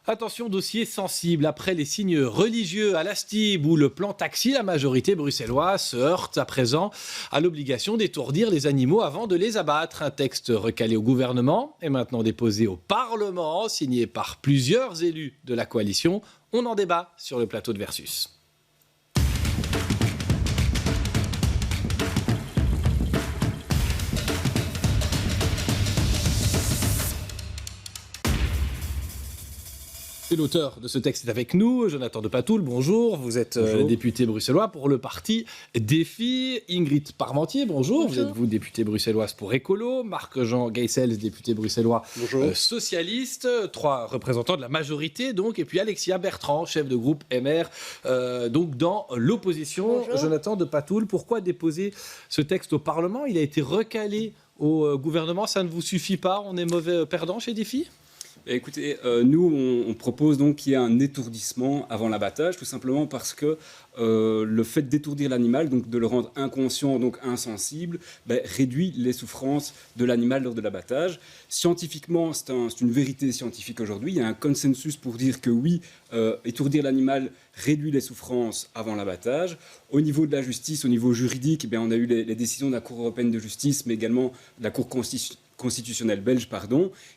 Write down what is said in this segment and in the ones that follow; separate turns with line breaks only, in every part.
Attention, dossier sensible. Après les signes religieux à la Stib ou le plan taxi, la majorité bruxelloise se heurte à présent à l'obligation d'étourdir les animaux avant de les abattre. Un texte recalé au gouvernement est maintenant déposé au Parlement, signé par plusieurs élus de la coalition. On en débat sur le plateau de Versus. L'auteur de ce texte est avec nous, Jonathan de Patoul, bonjour. Vous êtes député bruxellois pour le parti Défi. Ingrid Parmentier, bonjour. Vous êtes députée bruxelloise pour Écolo. Marc-Jean Geisels, député bruxellois socialiste. 3 représentants de la majorité, donc. Et puis Alexia Bertrand, chef de groupe MR, donc dans l'opposition. Bonjour. Jonathan de Patoul, pourquoi déposer ce texte au Parlement? Il a été recalé au gouvernement. Ça ne vous suffit pas? On est mauvais perdant chez Défi?
Écoutez, nous, on propose donc qu'il y ait un étourdissement avant l'abattage, tout simplement parce que le fait d'étourdir l'animal, donc de le rendre inconscient, donc insensible, réduit les souffrances de l'animal lors de l'abattage. Scientifiquement, c'est une vérité scientifique aujourd'hui. Il y a un consensus pour dire que oui, étourdir l'animal réduit les souffrances avant l'abattage. Au niveau de la justice, au niveau juridique, on a eu les décisions de la Cour européenne de justice, mais également de la Cour constitutionnelle belge,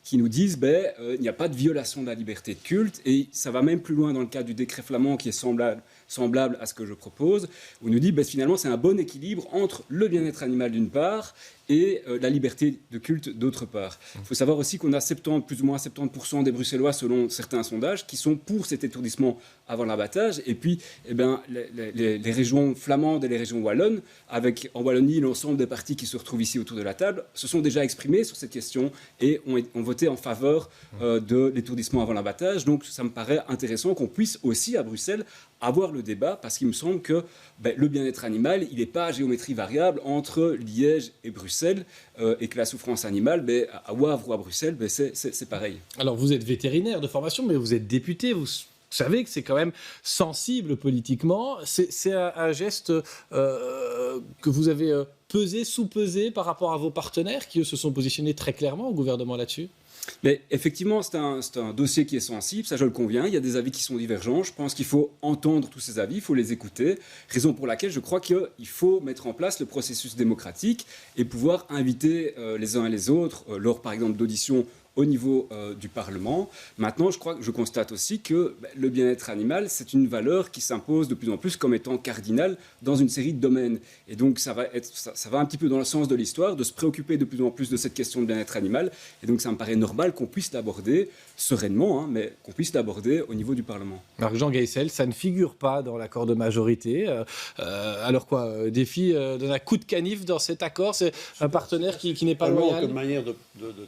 qui nous disent il n'y a pas de violation de la liberté de culte, et ça va même plus loin dans le cas du décret flamand qui est semblable à ce que je propose, où on nous dit finalement c'est un bon équilibre entre le bien-être animal d'une part et la liberté de culte d'autre part. Il faut savoir aussi qu'on a plus ou moins 70% des Bruxellois, selon certains sondages, qui sont pour cet étourdissement avant l'abattage. Et puis, les régions flamandes et les régions wallonnes, avec en Wallonie l'ensemble des partis qui se retrouvent ici autour de la table, se sont déjà exprimés sur cette question et ont voté en faveur de l'étourdissement avant l'abattage. Donc, ça me paraît intéressant qu'on puisse aussi, à Bruxelles, avoir le débat, parce qu'il me semble que le bien-être animal, il n'est pas à géométrie variable entre Liège et Bruxelles, et que la souffrance animale, à Wavre ou à Bruxelles, c'est pareil.
Alors, vous êtes vétérinaire de formation, mais vous êtes député, vous savez que c'est quand même sensible politiquement. C'est un geste que vous avez sous-pesé par rapport à vos partenaires qui, eux, se sont positionnés très clairement au gouvernement là-dessus?
Mais effectivement, c'est un dossier qui est sensible, ça je le conviens. Il y a des avis qui sont divergents. Je pense qu'il faut entendre tous ces avis, il faut les écouter. Raison pour laquelle je crois qu'il faut mettre en place le processus démocratique et pouvoir inviter les uns et les autres, lors par exemple d'auditions au niveau du Parlement. Maintenant, je constate aussi que le bien-être animal, c'est une valeur qui s'impose de plus en plus comme étant cardinale dans une série de domaines. Et donc, ça va un petit peu dans le sens de l'histoire, de se préoccuper de plus en plus de cette question de bien-être animal. Et donc, ça me paraît normal qu'on puisse l'aborder sereinement, mais qu'on puisse l'aborder au niveau du Parlement.
Marc-Jean Geisels, ça ne figure pas dans l'accord de majorité. Alors quoi, Défi donne un coup de canif dans cet accord? C'est un partenaire qui n'est pas loyal?
Comme manière de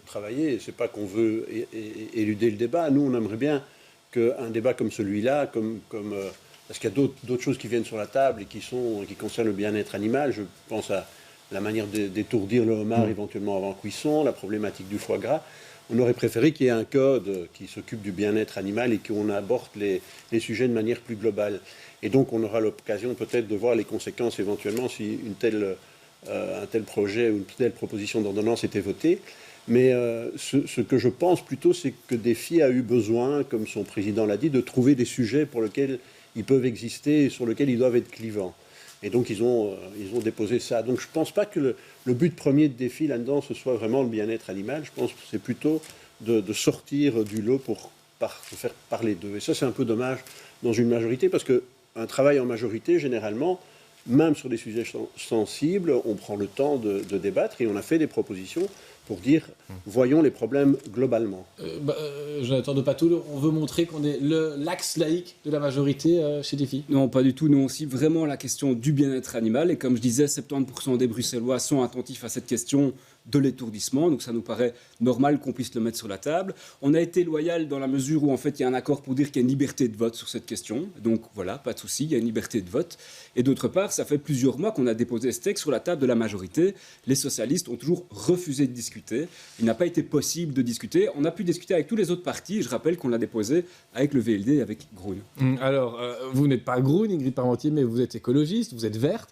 travailler, c'est pas qu'on veut éluder le débat. Nous, on aimerait bien qu'un débat comme celui-là, parce qu'il y a d'autres choses qui viennent sur la table et qui concernent le bien-être animal. Je pense à la manière d'étourdir le homard éventuellement avant cuisson, la problématique du foie gras. On aurait préféré qu'il y ait un code qui s'occupe du bien-être animal et qu'on aborde les sujets de manière plus globale. Et donc, on aura l'occasion peut-être de voir les conséquences éventuellement si un tel projet ou une telle proposition d'ordonnance était votée. Mais ce que je pense plutôt, c'est que Défi a eu besoin, comme son président l'a dit, de trouver des sujets pour lesquels ils peuvent exister et sur lesquels ils doivent être clivants. Et donc, ils ont déposé ça. Donc, je ne pense pas que le but premier de Défi là-dedans, ce soit vraiment le bien-être animal. Je pense que c'est plutôt de sortir du lot pour faire parler d'eux. Et ça, c'est un peu dommage dans une majorité, parce qu'un travail en majorité, généralement, même sur des sujets sensibles, on prend le temps de débattre et on a fait des propositions pour dire, voyons les problèmes globalement.
Jonathan de Patoul, on veut montrer qu'on est l'axe laïque de la majorité chez Défi?
Non, pas du tout. Nous, on cible vraiment la question du bien-être animal. Et comme je disais, 70% des Bruxellois sont attentifs à cette question de l'étourdissement. Donc ça nous paraît normal qu'on puisse le mettre sur la table. On a été loyal dans la mesure où en fait il y a un accord pour dire qu'il y a une liberté de vote sur cette question. Donc voilà, pas de souci, il y a une liberté de vote. Et d'autre part, ça fait plusieurs mois qu'on a déposé ce texte sur la table de la majorité. Les socialistes ont toujours refusé de discuter. Il n'a pas été possible de discuter. On a pu discuter avec tous les autres partis. Je rappelle qu'on l'a déposé avec le VLD et avec Groen.
Alors, vous n'êtes pas Groen, Ingrid Parmentier, mais vous êtes écologiste, vous êtes verte.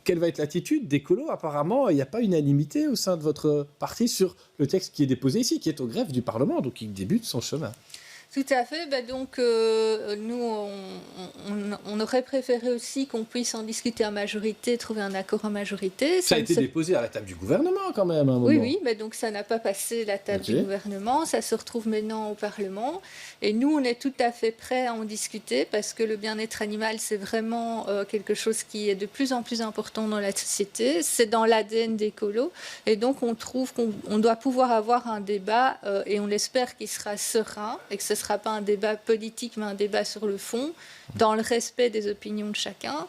Quelle va être l'attitude d'écolo? Apparemment, il n'y a pas unanimité au sein de votre parti sur le texte qui est déposé ici, qui est au greffe du Parlement, donc qui débute son chemin.
Tout à fait. Donc, nous, on aurait préféré aussi qu'on puisse en discuter en majorité, trouver un accord en majorité.
Ça a été déposé à la table du gouvernement quand même à un moment.
Oui, mais donc ça n'a pas passé la table du gouvernement. Ça se retrouve maintenant au Parlement. Et nous, on est tout à fait prêts à en discuter parce que le bien-être animal, c'est vraiment quelque chose qui est de plus en plus important dans la société. C'est dans l'ADN d'Écolo. Et donc, on trouve qu'on doit pouvoir avoir un débat et on espère qu'il sera serein et que ce ne sera pas un débat politique, mais un débat sur le fond, dans le respect des opinions de chacun.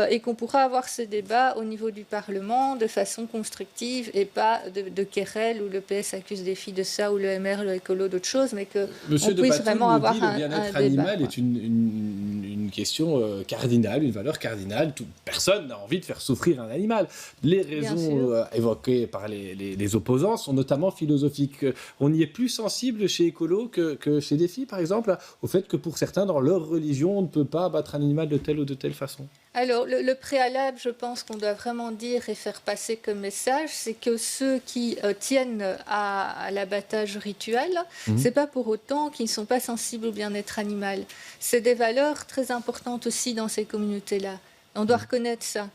Et qu'on pourra avoir ce débat au niveau du Parlement de façon constructive et pas de querelle où le PS accuse des filles de ça ou le MR, le écolo d'autre chose, mais qu'on puisse vraiment avoir un débat. Le
bien-être animal est une question cardinale, une valeur cardinale. Personne n'a envie de faire souffrir un animal. Les raisons évoquées par les opposants sont notamment philosophiques. On y est plus sensible chez Écolo que chez des filles, par exemple, au fait que pour certains, dans leur religion, on ne peut pas abattre un animal de telle ou de telle façon.
Alors, le préalable, je pense qu'on doit vraiment dire et faire passer comme message, c'est que ceux qui tiennent à l'abattage rituel, c'est pas pour autant qu'ils ne sont pas sensibles au bien-être animal. C'est des valeurs très importantes aussi dans ces communautés-là. On doit reconnaître ça.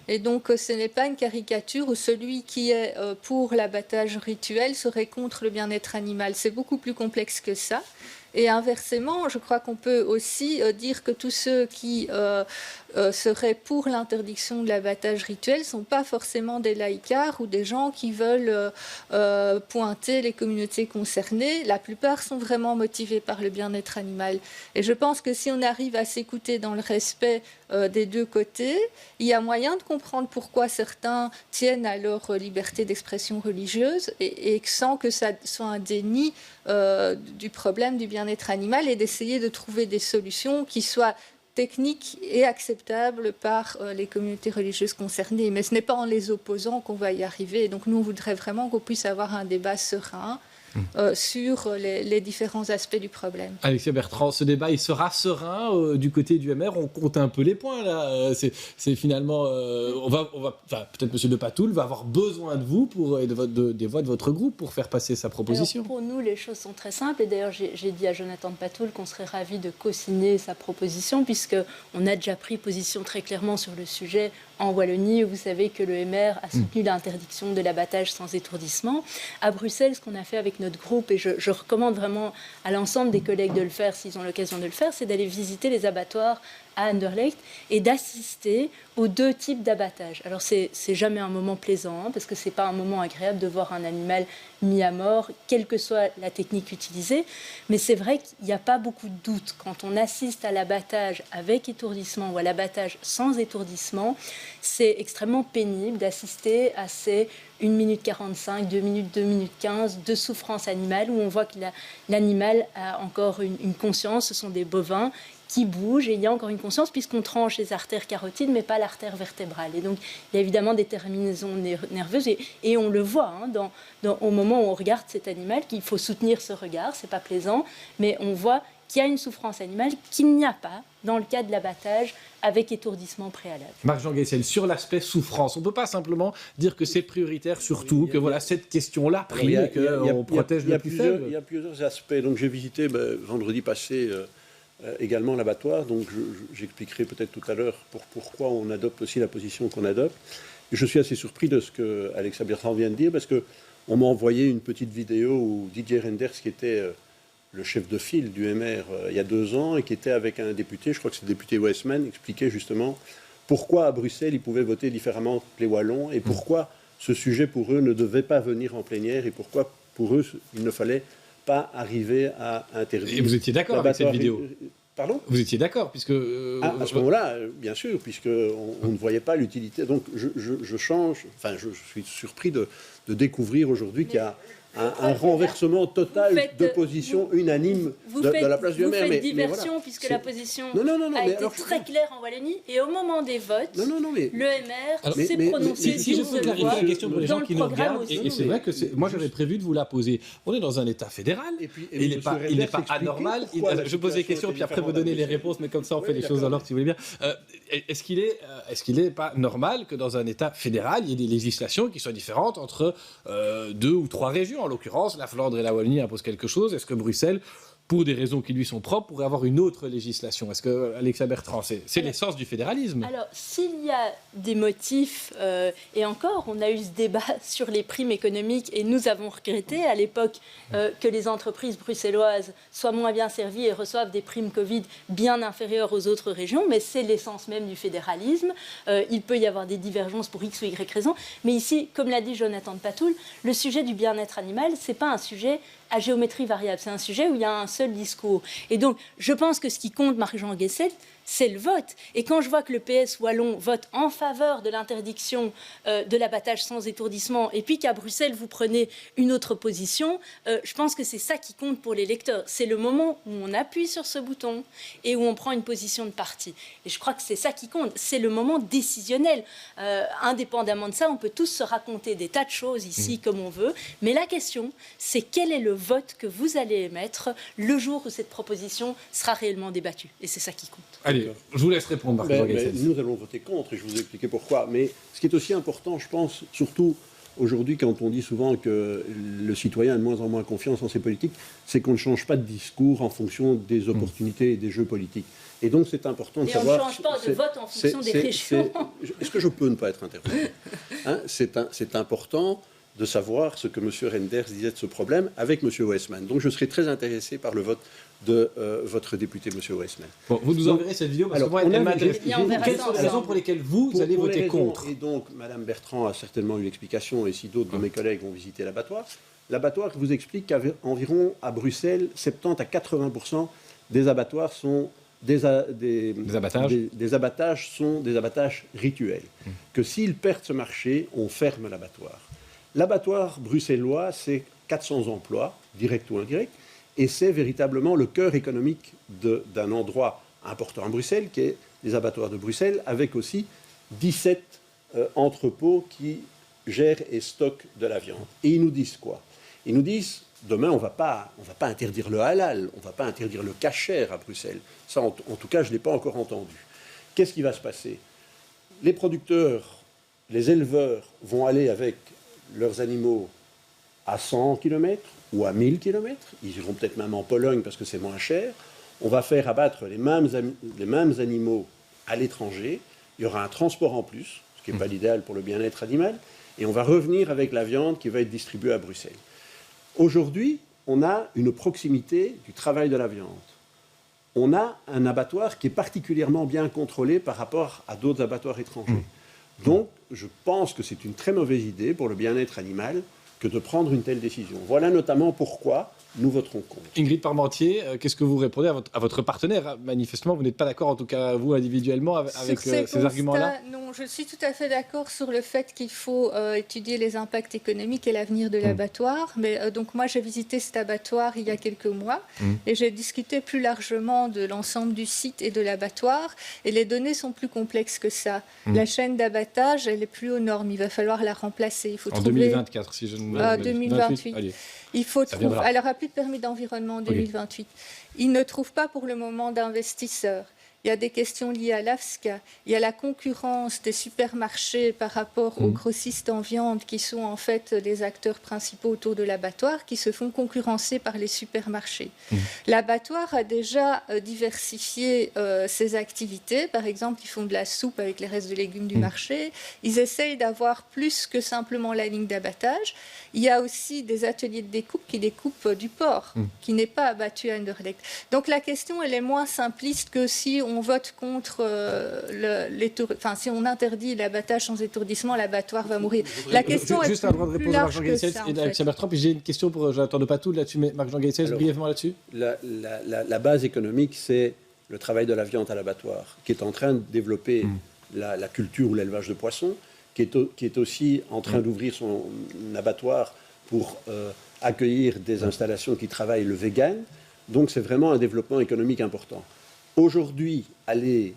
Et donc, ce n'est pas une caricature où celui qui est pour l'abattage rituel serait contre le bien-être animal. C'est beaucoup plus complexe que ça. Et inversement, je crois qu'on peut aussi dire que tous ceux qui seraient pour l'interdiction de l'abattage rituel ne sont pas forcément des laïcards ou des gens qui veulent pointer les communautés concernées. La plupart sont vraiment motivés par le bien-être animal. Et je pense que si on arrive à s'écouter dans le respect des deux côtés, il y a moyen de comprendre pourquoi certains tiennent à leur liberté d'expression religieuse et sans que ça soit un déni du problème du bien-être animal et d'essayer de trouver des solutions qui soient techniques et acceptables par les communautés religieuses concernées. Mais ce n'est pas en les opposant qu'on va y arriver. Donc nous, on voudrait vraiment qu'on puisse avoir un débat serein sur les différents aspects du problème.
Alexia Bertrand, ce débat, il sera serein du côté du MR. On compte un peu les points, là. C'est finalement... peut-être M. de Patoul va avoir besoin de vous et des voix de votre groupe pour faire passer sa proposition.
Alors, pour nous, les choses sont très simples. Et d'ailleurs, j'ai dit à Jonathan de Patoul qu'on serait ravis de co-signer sa proposition, puisqu'on a déjà pris position très clairement sur le sujet en Wallonie, où vous savez que le MR a soutenu l'interdiction de l'abattage sans étourdissement. À Bruxelles, ce qu'on a fait avec notre groupe, et je recommande vraiment à l'ensemble des collègues de le faire s'ils ont l'occasion de le faire, c'est d'aller visiter les abattoirs à Anderlecht et d'assister aux deux types d'abattage. Alors c'est jamais un moment plaisant, hein, parce que c'est pas un moment agréable de voir un animal mis à mort, quelle que soit la technique utilisée, mais c'est vrai qu'il n'y a pas beaucoup de doute. Quand on assiste à l'abattage avec étourdissement ou à l'abattage sans étourdissement, c'est extrêmement pénible d'assister à ces 1 minute 45, 2 minutes, 2 minutes 15 de souffrance animale, où on voit que l'animal a encore une conscience, ce sont des bovins qui bouge, et il y a encore une conscience puisqu'on tranche les artères carotides mais pas l'artère vertébrale. Et donc il y a évidemment des terminaisons nerveuses et on le voit au moment où on regarde cet animal, qu'il faut soutenir ce regard, c'est pas plaisant, mais on voit qu'il y a une souffrance animale qu'il n'y a pas dans le cas de l'abattage avec étourdissement préalable.
Marc-Jean Guessel, sur l'aspect souffrance, on ne peut pas simplement dire que c'est prioritaire, surtout que voilà, cette question-là prime et qu'on protège le plus faible.
Il y a plusieurs aspects. Donc j'ai visité vendredi passé également l'abattoir, donc j'expliquerai peut-être tout à l'heure pourquoi on adopte aussi la position qu'on adopte. Et je suis assez surpris de ce que Alexia Bertrand vient de dire, parce qu'on m'a envoyé une petite vidéo où Didier Renders, qui était le chef de file du MR il y a 2 ans, et qui était avec un député, je crois que c'est le député Westman, expliquait justement pourquoi à Bruxelles ils pouvaient voter différemment que les Wallons, et pourquoi ce sujet pour eux ne devait pas venir en plénière, et pourquoi pour eux il ne fallait pas arriver à interdire.
Et vous étiez d'accord avec cette vidéo ?
Pardon ?
Vous étiez d'accord, puisque...
à ce moment-là, bien sûr, puisqu'on ne voyait pas l'utilité. Donc je change, enfin je suis surpris de découvrir aujourd'hui qu'il y a un renversement total de position unanime de la place du MR.
Vous faites diversion, puisque la position a été très claire en Wallonie, et au moment des votes, le MR s'est prononcé sur ce
clarifier la question pour les gens qui nous regardent,
aussi.
et c'est vrai que moi j'avais prévu de vous la poser. On est dans un État fédéral, il n'est pas anormal. Je pose des questions, puis après vous donnez les réponses, mais comme ça on fait les choses dans l'ordre, si vous voulez bien. Est-ce qu'il n'est pas normal que dans un État fédéral, il y ait des législations qui soient différentes entre 2 ou 3 régions? En l'occurrence, la Flandre et la Wallonie imposent quelque chose. Est-ce que Bruxelles pour des raisons qui lui sont propres, pourrait avoir une autre législation. Est-ce que, Alexia Bertrand, c'est l'essence du fédéralisme?
Alors, s'il y a des motifs, et encore, on a eu ce débat sur les primes économiques, et nous avons regretté à l'époque que les entreprises bruxelloises soient moins bien servies et reçoivent des primes Covid bien inférieures aux autres régions, mais c'est l'essence même du fédéralisme. Il peut y avoir des divergences pour X ou Y raison, mais ici, comme l'a dit Jonathan de Patoul, le sujet du bien-être animal, c'est pas un sujet à géométrie variable, c'est un sujet où il y a un seul discours. Et donc, je pense que ce qui compte, Marc-Jean Guesset, c'est le vote. Et quand je vois que le PS wallon vote en faveur de l'interdiction de l'abattage sans étourdissement, et puis qu'à Bruxelles, vous prenez une autre position, je pense que c'est ça qui compte pour les électeurs. C'est le moment où on appuie sur ce bouton et où on prend une position de parti. Et je crois que c'est ça qui compte. C'est le moment décisionnel. Indépendamment de ça, on peut tous se raconter des tas de choses ici comme on veut. Mais la question, c'est quel est le vote que vous allez émettre le jour où cette proposition sera réellement débattue. Et c'est ça qui compte.
Allez, je vous laisse répondre, Marc-Jean Guesset.
Nous allons voter contre, et je vous ai expliqué pourquoi. Mais ce qui est aussi important, je pense, surtout aujourd'hui, quand on dit souvent que le citoyen a de moins en moins confiance en ses politiques, c'est qu'on ne change pas de discours en fonction des opportunités et des jeux politiques. Et donc, c'est important de savoir...
Et on ne change pas de vote en fonction des régions.
Est-ce que je peux ne pas être interrompu, c'est important de savoir ce que M. Renders disait de ce problème avec M. Weissmann. Donc, je serai très intéressé par le vote de votre député, M. Weissmann.
Bon, vous nous enverrez cette vidéo parce que moi, elle m'intéresse. Quelles sont les raisons pour lesquelles vous allez voter contre?
Et donc, Mme Bertrand a certainement eu l'explication, et si d'autres de mes collègues ont visité l'abattoir, l'abattoir vous explique qu'environ à Bruxelles, 70 à 80% des abattoirs sont des abattages sont des abattages rituels. Que s'ils perdent ce marché, on ferme l'abattoir. L'abattoir bruxellois, c'est 400 emplois, directs ou indirects, et c'est véritablement le cœur économique d'un endroit important à Bruxelles, qui est les abattoirs de Bruxelles, avec aussi 17 entrepôts qui gèrent et stockent de la viande. Et ils nous disent quoi? Ils nous disent, demain, on ne va pas interdire le halal, on ne va pas interdire le kasher à Bruxelles. Ça, en tout cas, je ne l'ai pas encore entendu. Qu'est-ce qui va se passer? Les producteurs, les éleveurs vont aller avec leurs animaux à 100 km ou à 1000 km. Ils iront peut-être même en Pologne parce que c'est moins cher. On va faire abattre les mêmes animaux à l'étranger. Il y aura un transport en plus, ce qui n'est pas l'idéal pour le bien-être animal. Et on va revenir avec la viande qui va être distribuée à Bruxelles. Aujourd'hui, on a une proximité du travail de la viande. On a un abattoir qui est particulièrement bien contrôlé par rapport à d'autres abattoirs étrangers. Donc, je pense que c'est une très mauvaise idée pour le bien-être animal que de prendre une telle décision. Voilà notamment pourquoi nous voterons contre.
Ingrid Parmentier, qu'est-ce que vous répondez à votre partenaire? Manifestement, vous n'êtes pas d'accord, en tout cas vous individuellement, avec ces arguments-là?
Non, je suis tout à fait d'accord sur le fait qu'il faut étudier les impacts économiques et l'avenir de l'abattoir. Mais donc moi, j'ai visité cet abattoir il y a quelques mois et j'ai discuté plus largement de l'ensemble du site et de l'abattoir. Et les données sont plus complexes que ça. La chaîne d'abattage, elle est plus aux normes. Il va falloir la remplacer. Il faut
en 2024, si je ne me trompe.
2028.
Allez.
Il faut trouver. Elle n'aura plus de permis d'environnement en 2028. Il ne trouve pas pour le moment d'investisseurs. Il y a des questions liées à l'AFSCA. Il y a la concurrence des supermarchés par rapport aux grossistes en viande qui sont en fait les acteurs principaux autour de l'abattoir qui se font concurrencer par les supermarchés. L'abattoir a déjà diversifié ses activités. Par exemple, ils font de la soupe avec les restes de légumes du marché. Ils essayent d'avoir plus que simplement la ligne d'abattage. Il y a aussi des ateliers de découpe qui découpent du porc, qui n'est pas abattu à Anderlecht. Donc la question, elle est moins simpliste que si on vote contre si on interdit l'abattage sans étourdissement, l'abattoir va mourir. La question
juste avant de répondre à Marc-Jean Guesset et Alexia Bertrand, puis j'ai une question pour Jonathan de Patoul là-dessus, mais Marc-Jean Guesset, brièvement là-dessus.
La base économique, c'est le travail de la viande à l'abattoir, qui est en train de développer la culture ou l'élevage de poissons, qui est aussi en train d'ouvrir son abattoir pour accueillir des installations qui travaillent le vegan. Donc c'est vraiment un développement économique important. Aujourd'hui, aller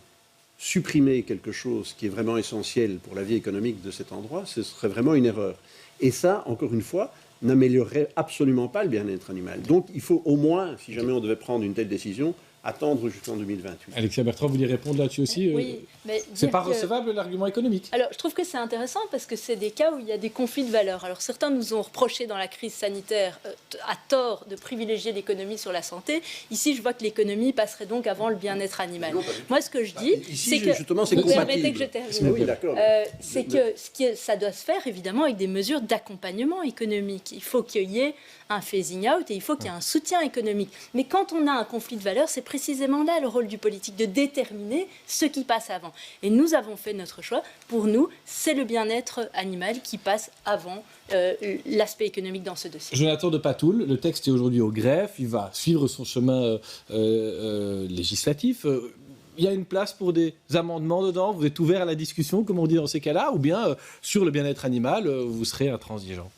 supprimer quelque chose qui est vraiment essentiel pour la vie économique de cet endroit, ce serait vraiment une erreur. Et ça, encore une fois, n'améliorerait absolument pas le bien-être animal. Donc il faut au moins, si jamais on devait prendre une telle décision, attendre jusqu'en 2028.
Alexia Bertrand, vous voulez répondre là-dessus aussi?
Oui, mais
c'est pas recevable l'argument économique?
Alors, je trouve que c'est intéressant parce que c'est des cas où il y a des conflits de valeurs. Alors, certains nous ont reproché dans la crise sanitaire, à tort, de privilégier l'économie sur la santé. Ici, je vois que l'économie passerait donc avant le bien-être animal. Moi, ce que je dis, c'est que...
Justement, c'est
vous
compatible.
permettez que je termine.
Oui, d'accord.
C'est que ça doit se faire, évidemment, avec des mesures d'accompagnement économique. Il faut qu'il y ait un phasing out et il faut qu'il y ait un soutien économique. Mais quand on a un conflit de valeurs, c'est précisément là le rôle du politique, de déterminer ce qui passe avant. Et nous avons fait notre choix. Pour nous, c'est le bien-être animal qui passe avant l'aspect économique dans ce dossier.
Jonathan de Patoul, le texte est aujourd'hui au greffe, il va suivre son chemin législatif. Il y a une place pour des amendements dedans? Vous êtes ouvert à la discussion, comme on dit dans ces cas-là, ou bien sur le bien-être animal, vous serez intransigeant?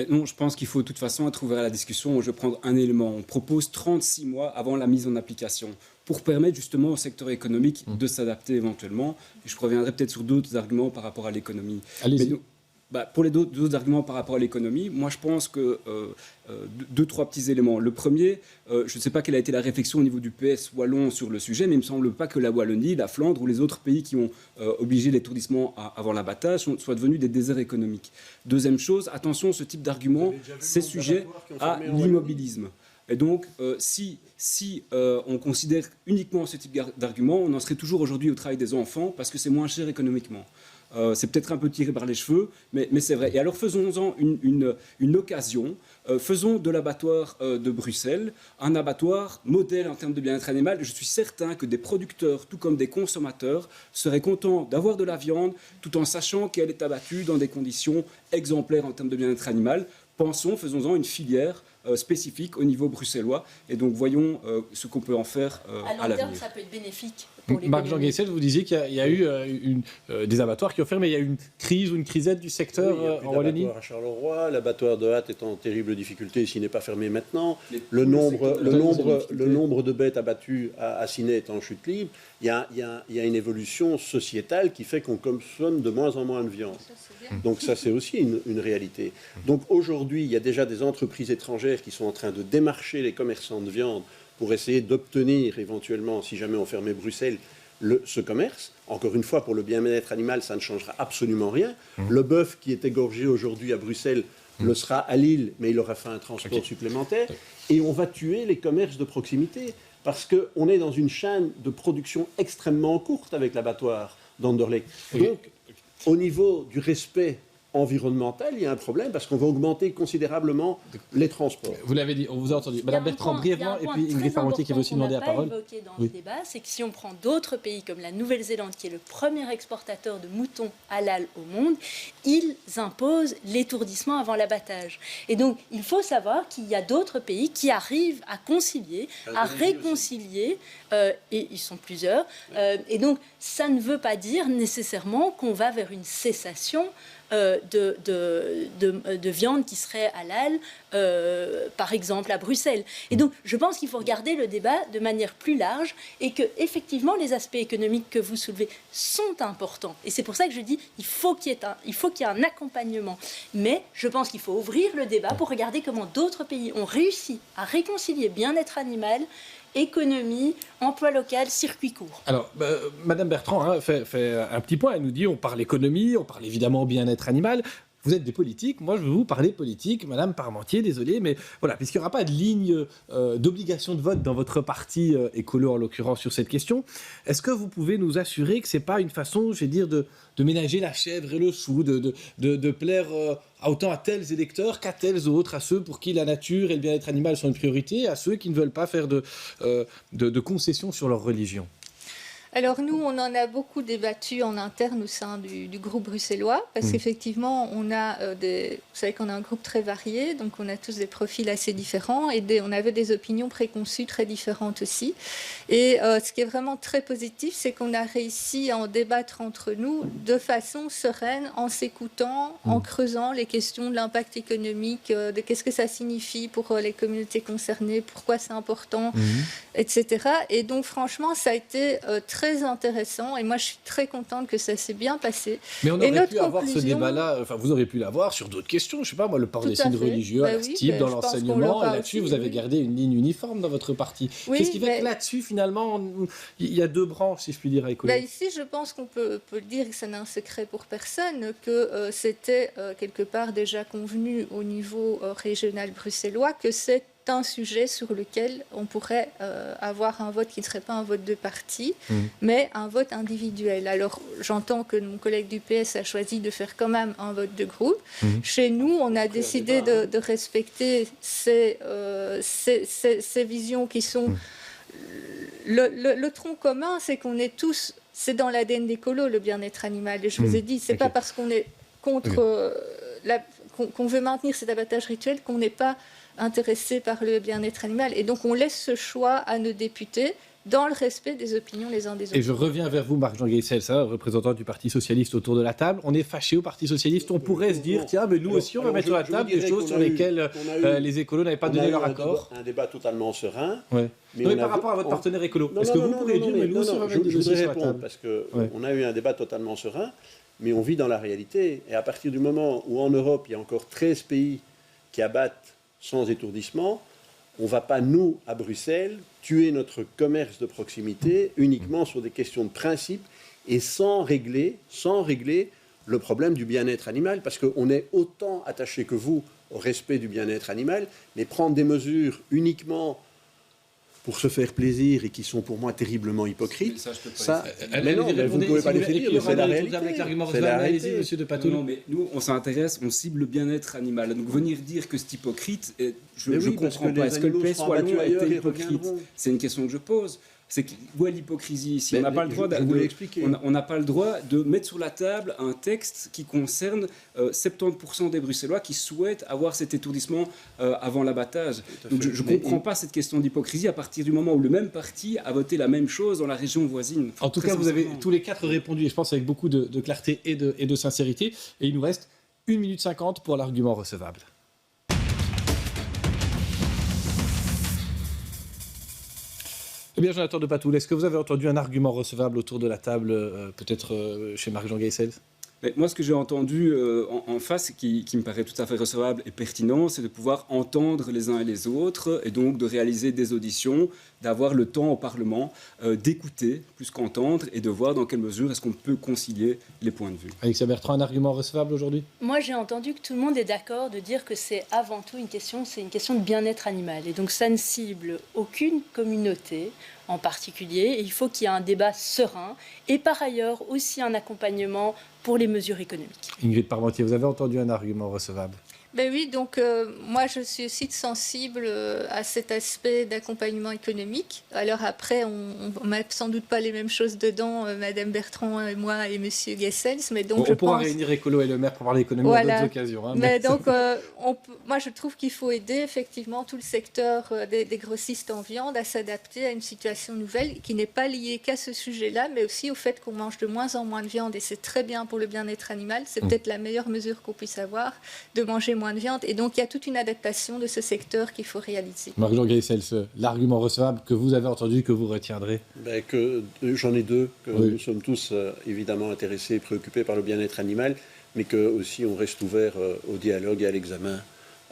Non, je pense qu'il faut de toute façon être ouvert à la discussion. Je vais prendre un élément. On propose 36 mois avant la mise en application pour permettre justement au secteur économique de s'adapter éventuellement. Et je reviendrai peut-être sur d'autres arguments par rapport à l'économie.
Allez-y.
Pour les d'autres arguments par rapport à l'économie, moi je pense que deux, trois petits éléments. Le premier, je ne sais pas quelle a été la réflexion au niveau du PS wallon sur le sujet, mais il ne me semble pas que la Wallonie, la Flandre ou les autres pays qui ont obligé l'étourdissement avant l'abattage soient devenus des déserts économiques. Deuxième chose, attention, ce type d'argument, c'est sujet à l'immobilisme. Et donc, si on considère uniquement ce type d'argument, on en serait toujours aujourd'hui au travail des enfants parce que c'est moins cher économiquement. C'est peut-être un peu tiré par les cheveux, mais c'est vrai. Et alors faisons-en une occasion. Faisons de l'abattoir de Bruxelles un abattoir modèle en termes de bien-être animal. Je suis certain que des producteurs, tout comme des consommateurs, seraient contents d'avoir de la viande tout en sachant qu'elle est abattue dans des conditions exemplaires en termes de bien-être animal. Faisons-en une filière spécifique au niveau bruxellois. Et donc voyons ce qu'on peut en faire à l'avenir.
Ça peut être bénéfique.
Marc-Jean Guessel, vous disiez qu'il y a eu des abattoirs qui ont fermé, mais il y a eu une crise ou une crisette du secteur en Wallonie.
L'abattoir à Charleroi, l'abattoir de Hatt est en terrible difficulté s'il n'est pas fermé maintenant. Le nombre de bêtes abattues à Ciney est en chute libre. Il y a une évolution sociétale qui fait qu'on consomme de moins en moins de viande. Donc ça, c'est aussi une réalité. Donc aujourd'hui, il y a déjà des entreprises étrangères qui sont en train de démarcher les commerçants de viande pour essayer d'obtenir éventuellement, si jamais on fermait Bruxelles, ce commerce. Encore une fois, pour le bien-être animal, ça ne changera absolument rien. Le bœuf qui est égorgé aujourd'hui à Bruxelles le sera à Lille, mais il aura fait un transport supplémentaire. Et on va tuer les commerces de proximité, parce qu'on est dans une chaîne de production extrêmement courte avec l'abattoir d'Anderlecht. Donc, au niveau du respect environnemental, il y a un problème parce qu'on va augmenter considérablement les transports.
Vous l'avez dit, on vous a entendu. Madame Bertrand, brièvement, et puis Ingrid Parmentier qui veut aussi demander la parole.
Évoqué dans le débat, c'est que si on prend d'autres pays comme la Nouvelle-Zélande, qui est le premier exportateur de moutons halal au monde, ils imposent l'étourdissement avant l'abattage. Et donc, il faut savoir qu'il y a d'autres pays qui arrivent à concilier, à réconcilier, et ils sont plusieurs. Et donc, ça ne veut pas dire nécessairement qu'on va vers une cessation de viande qui serait halal, par exemple à Bruxelles. Et donc, je pense qu'il faut regarder le débat de manière plus large et que, effectivement, les aspects économiques que vous soulevez sont importants. Et c'est pour ça que je dis il faut qu'il y ait un accompagnement. Mais je pense qu'il faut ouvrir le débat pour regarder comment d'autres pays ont réussi à réconcilier bien-être animal, économie, emploi local, circuit court.
Alors, Madame Bertrand fait un petit point. Elle nous dit on parle économie, on parle évidemment bien-être animal. Vous êtes des politiques, moi je veux vous parler politique, Madame Parmentier, désolé, mais voilà, puisqu'il n'y aura pas de ligne d'obligation de vote dans votre parti écolo en l'occurrence sur cette question, est-ce que vous pouvez nous assurer que c'est pas une façon, je vais dire, de ménager la chèvre et le chou, de plaire autant à tels électeurs qu'à tels autres, à ceux pour qui la nature et le bien-être animal sont une priorité, à ceux qui ne veulent pas faire de concessions sur leur religion?
Alors nous, on en a beaucoup débattu en interne au sein du groupe bruxellois, parce qu'effectivement, on a vous savez qu'on a un groupe très varié, donc on a tous des profils assez différents, et on avait des opinions préconçues très différentes aussi. Et ce qui est vraiment très positif, c'est qu'on a réussi à en débattre entre nous de façon sereine, en s'écoutant, en creusant les questions de l'impact économique, de qu'est-ce que ça signifie pour les communautés concernées, pourquoi c'est important, etc. Et donc, franchement, ça a été très intéressant. Et moi, je suis très contente que ça s'est bien passé.
Mais on aurait pu avoir ce débat-là, enfin, vous auriez pu l'avoir sur d'autres questions. Je ne sais pas, moi, le port des signes religieux à la STIB, dans l'enseignement. Et là-dessus, vous avez gardé une ligne uniforme dans votre parti. Qu'est-ce qui fait que là-dessus, finalement, il y a deux branches, si je puis dire, à Écolo?
Ici, je pense qu'on peut le dire, que ça n'est un secret pour personne, que c'était quelque part déjà convenu au niveau régional bruxellois, que c'est un sujet sur lequel on pourrait avoir un vote qui ne serait pas un vote de parti, mais un vote individuel. Alors, j'entends que mon collègue du PS a choisi de faire quand même un vote de groupe. Chez nous, on a décidé de respecter ces visions qui sont... Le tronc commun, c'est qu'on est tous... C'est dans l'ADN d'Écolo, le bien-être animal. Et je vous ai dit, c'est pas parce qu'on est contre... qu'on veut maintenir cet abattage rituel qu'on n'est pas intéressé par le bien-être animal. Et donc, on laisse ce choix à nos députés dans le respect des opinions les uns des autres.
Et je reviens vers vous, Marc-Jean Gueissels, représentant du Parti Socialiste autour de la table. On est fâché au Parti Socialiste. On pourrait se dire, tiens, mais nous aussi, on va mettre sur la table des choses sur lesquelles les écolos n'avaient pas donné leur accord.
Un débat totalement serein.
Ouais. Mais par rapport à votre partenaire écolo, est-ce que vous pourriez dire, mais nous aussi, on va mettre des dossiers sur la table?
Parce qu'on a eu un débat totalement serein, mais on vit dans la réalité. Et à partir du moment où en Europe, il y a encore 13 pays qui abattent sans étourdissement, on ne va pas, nous, à Bruxelles, tuer notre commerce de proximité uniquement sur des questions de principe et sans régler le problème du bien-être animal, parce qu'on est autant attaché que vous au respect du bien-être animal, mais prendre des mesures uniquement pour se faire plaisir et qui sont pour moi terriblement hypocrites. Mais vous ne pouvez pas les finir, c'est la réalité.
C'est la réalité, monsieur de Patou.
Non, mais nous, on s'intéresse, on cible le bien-être animal. Donc venir dire que c'est hypocrite, je ne comprends pas. Est-ce que le PS Wallon était hypocrite? C'est une question que je pose. C'est où est l'hypocrisie ici? On n'a pas le droit on n'a pas le droit de mettre sur la table un texte qui concerne 70% des Bruxellois qui souhaitent avoir cet étourdissement avant l'abattage. Donc je ne comprends pas cette question d'hypocrisie à partir du moment où le même parti a voté la même chose dans la région voisine.
En tout cas, vous avez tous les quatre répondu, et je pense avec beaucoup de clarté et de sincérité. Et il nous reste 1 minute 50 pour l'argument recevable. Eh bien, Jonathan de Patou, est-ce que vous avez entendu un argument recevable autour de la table, peut-être chez Marc-Jean Gueissels?
Moi, ce que j'ai entendu en face, qui me paraît tout à fait recevable et pertinent, c'est de pouvoir entendre les uns et les autres, et donc de réaliser des auditions, d'avoir le temps au Parlement d'écouter plus qu'entendre, et de voir dans quelle mesure est-ce qu'on peut concilier les points de vue.
Alexia Bertrand, un argument recevable aujourd'hui?
Moi, j'ai entendu que tout le monde est d'accord de dire que c'est avant tout une question de bien-être animal. Et donc, ça ne cible aucune communauté en particulier. Et il faut qu'il y ait un débat serein et par ailleurs aussi un accompagnement pour les mesures économiques.
Ingrid Parmentier, vous avez entendu un argument recevable?
Ben oui, donc moi je suis aussi sensible à cet aspect d'accompagnement économique. Alors après, on ne met sans doute pas les mêmes choses dedans, Madame Bertrand et moi et Monsieur Gueissels, mais donc
on pourra réunir Écolo et le maire pour parler économie à d'autres occasions. Hein,
mais donc, moi je trouve qu'il faut aider effectivement tout le secteur des grossistes en viande à s'adapter à une situation nouvelle qui n'est pas liée qu'à ce sujet-là, mais aussi au fait qu'on mange de moins en moins de viande et c'est très bien pour le bien-être animal. C'est peut-être la meilleure mesure qu'on puisse avoir, de manger moins de viande. Et donc, il y a toute une adaptation de ce secteur qu'il faut réaliser.
Marc-Jean Gueissels, l'argument recevable que vous avez entendu, que vous retiendrez?
J'en ai deux, que nous sommes tous évidemment intéressés et préoccupés par le bien-être animal, mais que aussi on reste ouvert au dialogue et à l'examen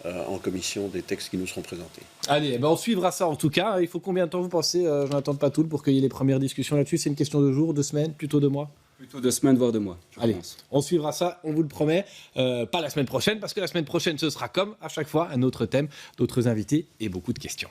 en commission des textes qui nous seront présentés.
Allez, on suivra ça en tout cas. Il faut combien de temps, vous pensez, Jonathan de Patou, pour qu'il y ait les premières discussions là-dessus? C'est une question de jours, de semaines, plutôt de mois?
Plutôt 2 semaines, voire 2 mois.
Allez, on suivra ça, on vous le promet. Pas la semaine prochaine, parce que la semaine prochaine, ce sera comme à chaque fois un autre thème, d'autres invités et beaucoup de questions.